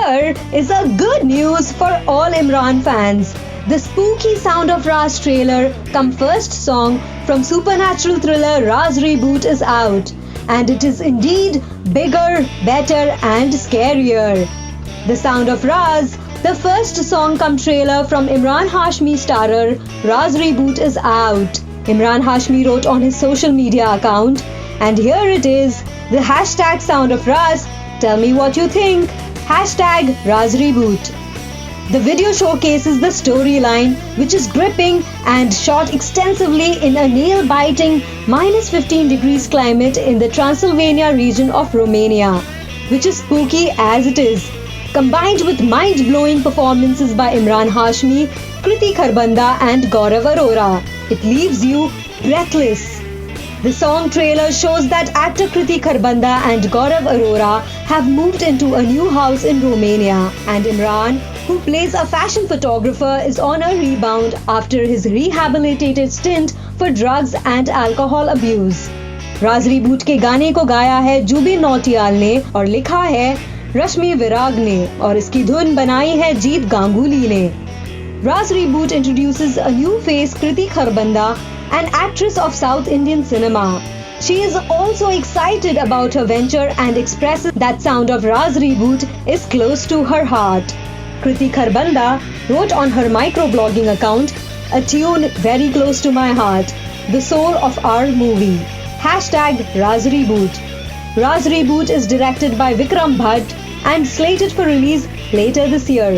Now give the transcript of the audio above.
here is a good news for all Imran fans. The spooky Sound of Raaz trailer, cum first song from supernatural thriller Raaz Reboot is out. And it is indeed bigger, better and scarier. The Sound of Raaz, the first song cum trailer from Imran Hashmi starrer Raaz Reboot is out. Imran Hashmi wrote on his social media account, and here it is, the hashtag Sound of Raaz. Tell me what you think. Hashtag Raaz Reboot. The video showcases the storyline, which is gripping and shot extensively in a nail-biting minus 15 degrees climate in the Transylvania region of Romania, which is spooky as it is. Combined with mind-blowing performances by Imran Hashmi, Kriti Kharbanda and Gaurav Arora, it leaves you breathless. The song trailer shows that actor Kriti Kharbanda and Gaurav Arora have moved into a new house in Romania, and Imran, who plays a fashion photographer, is on a rebound after his rehabilitated stint for drugs and alcohol abuse. Raj reboot के गाने को गाया है जुबिन नौटियाल ने और लिखा है रश्मि विराग ने और इसकी धुन बनाई है जीत गांगुली ने. Raaz Reboot introduces a new face, Kriti Kharbanda, an actress of South Indian cinema. She is also excited about her venture and expresses that Sound of Raaz Reboot is close to her heart. Kriti Kharbanda wrote on her microblogging account, a tune very close to my heart, the soul of our movie. Hashtag Raaz Reboot. Raaz Reboot is directed by Vikram Bhatt and slated for release later this year.